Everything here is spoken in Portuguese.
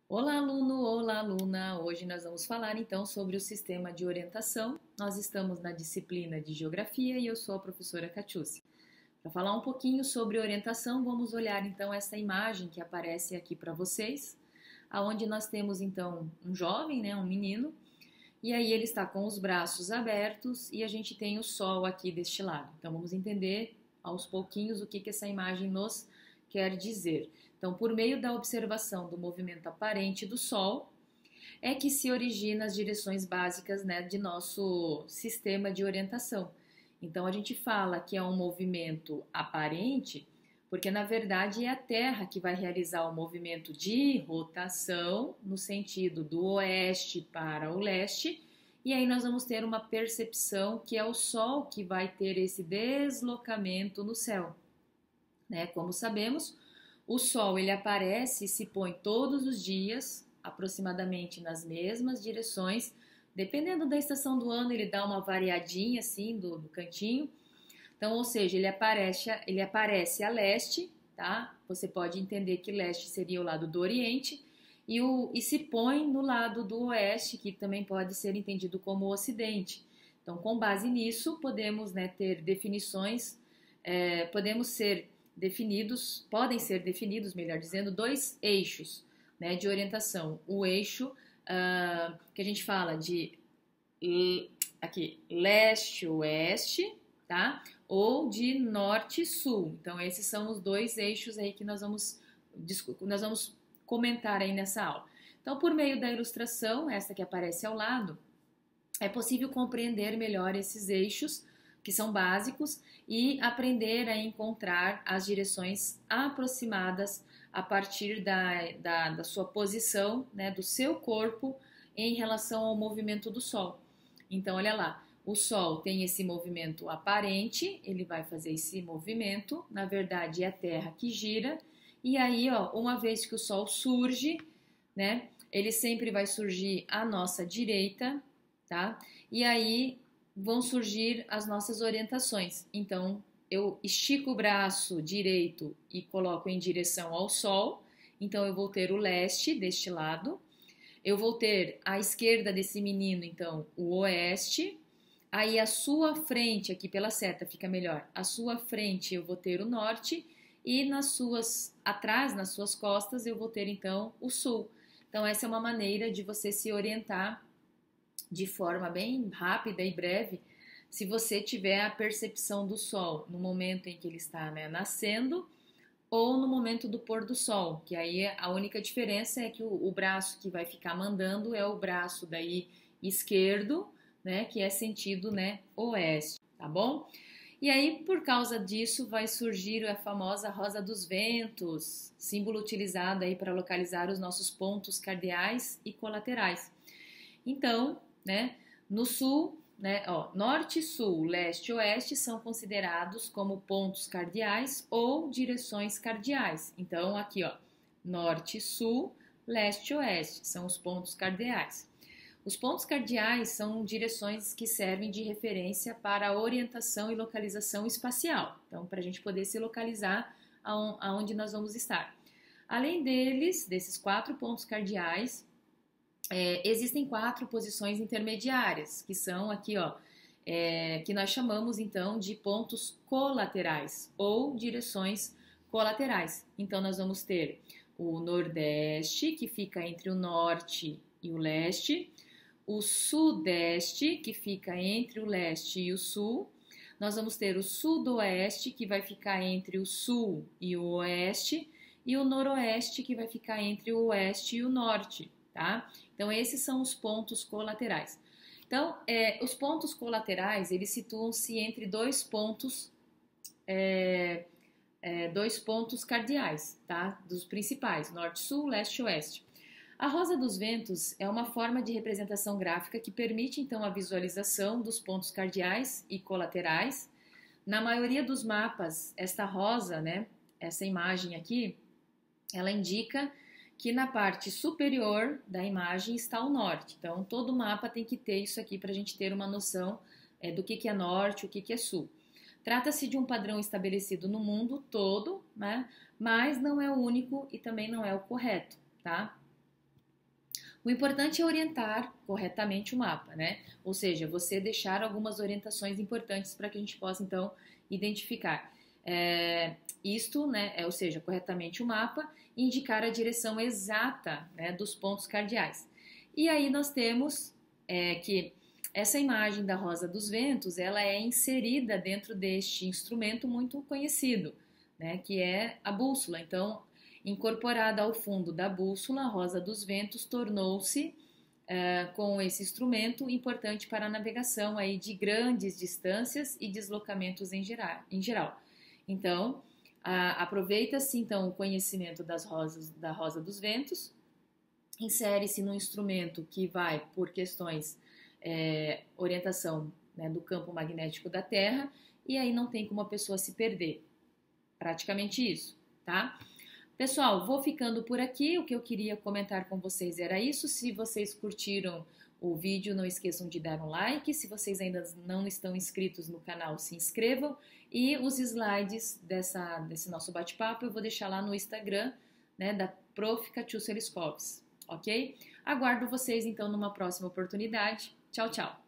Olá, aluno! Olá, aluna! Hoje nós vamos falar então sobre o sistema de orientação. Nós estamos na disciplina de Geografia e eu sou a professora Catiúcia. Para falar um pouquinho sobre orientação, vamos olhar então essa imagem que aparece aqui para vocês, aonde nós temos então um jovem, né, um menino, e aí ele está com os braços abertos e a gente tem o sol aqui deste lado. Então vamos entender aos pouquinhos o que essa imagem nos quer dizer. Então, por meio da observação do movimento aparente do Sol, é que se origina as direções básicas, né, de nosso sistema de orientação. Então, a gente fala que é um movimento aparente, porque na verdade é a Terra que vai realizar o movimento de rotação no sentido do oeste para o leste, e aí nós vamos ter uma percepção que é o Sol que vai ter esse deslocamento no céu, né? Como sabemos, o Sol ele aparece e se põe todos os dias, aproximadamente nas mesmas direções. Dependendo da estação do ano, ele dá uma variadinha assim do cantinho. Então, ou seja, ele aparece a leste, tá? Você pode entender que leste seria o lado do Oriente e se põe no lado do Oeste, que também pode ser entendido como Ocidente. Então, com base nisso, podemos, né, ter definições, podem ser definidos, melhor dizendo, dois eixos, né, de orientação. O eixo que a gente fala de aqui leste-oeste, tá? Ou de norte-sul. Então, esses são os dois eixos aí que nós vamos comentar aí nessa aula. Então, por meio da ilustração, essa que aparece ao lado, é possível compreender melhor esses eixos que são básicos e aprender a encontrar as direções aproximadas a partir da sua posição, né, do seu corpo em relação ao movimento do Sol. Então, olha lá, o Sol tem esse movimento aparente, ele vai fazer esse movimento, na verdade é a Terra que gira, e aí, ó, uma vez que o Sol surge, né, ele sempre vai surgir à nossa direita, tá? E aí vão surgir as nossas orientações. Então, eu estico o braço direito e coloco em direção ao Sol, então eu vou ter o leste deste lado, eu vou ter à esquerda desse menino, então, o oeste, aí a sua frente, aqui pela seta fica melhor, a sua frente eu vou ter o norte, e atrás, nas suas costas, eu vou ter, então, o sul. Então, essa é uma maneira de você se orientar de forma bem rápida e breve, se você tiver a percepção do Sol no momento em que ele está, né, nascendo, ou no momento do pôr do sol, que aí a única diferença é que o braço que vai ficar mandando é o braço daí esquerdo, né, que é sentido, né, oeste, tá bom? E aí, por causa disso, vai surgir a famosa rosa dos ventos, símbolo utilizado aí para localizar os nossos pontos cardeais e colaterais. Então, né, no sul, né, ó, norte, sul, leste e oeste são considerados como pontos cardeais ou direções cardeais. Então, aqui, ó, norte, sul, leste e oeste são os pontos cardeais. Os pontos cardeais são direções que servem de referência para a orientação e localização espacial. Então, para a gente poder se localizar aonde nós vamos estar. Além desses 4 pontos cardeais, existem 4 posições intermediárias, que são aqui, ó, que nós chamamos então de pontos colaterais ou direções colaterais. Então, nós vamos ter o nordeste, que fica entre o norte e o leste, o sudeste, que fica entre o leste e o sul. Nós vamos ter o sudoeste, que vai ficar entre o sul e o oeste, e o noroeste, que vai ficar entre o oeste e o norte, tá? Então, esses são os pontos colaterais. Então, os pontos colaterais, eles situam-se entre dois pontos cardeais, tá? Dos principais, norte, sul, leste e oeste. A rosa dos ventos é uma forma de representação gráfica que permite, então, a visualização dos pontos cardeais e colaterais. Na maioria dos mapas, esta rosa, né, essa imagem aqui, ela indica que na parte superior da imagem está o norte. Então, todo mapa tem que ter isso aqui para a gente ter uma noção do que é norte, o que é sul. Trata-se de um padrão estabelecido no mundo todo, né? Mas não é o único e também não é o correto, tá? O importante é orientar corretamente o mapa, né? Ou seja, você deixar algumas orientações importantes para que a gente possa, então, identificar. Isto, né, ou seja, corretamente o mapa, indicar a direção exata, né, dos pontos cardeais. E aí nós temos que essa imagem da Rosa dos Ventos, ela é inserida dentro deste instrumento muito conhecido, né, que é a bússola. Então, incorporada ao fundo da bússola, a Rosa dos Ventos tornou-se, com esse instrumento, importante para a navegação aí de grandes distâncias e deslocamentos em geral. Então, aproveita-se então o conhecimento da Rosa dos Ventos, insere-se no instrumento que vai por questões orientação, né, do campo magnético da Terra, e aí não tem como a pessoa se perder. Praticamente isso, tá? Pessoal, vou ficando por aqui. O que eu queria comentar com vocês era isso. Se vocês curtiram o vídeo, não esqueçam de dar um like. Se vocês ainda não estão inscritos no canal, se inscrevam. E os slides desse nosso bate-papo eu vou deixar lá no Instagram, né, da Prof. Catiúcia Liskowski, ok? Aguardo vocês então numa próxima oportunidade. Tchau, tchau!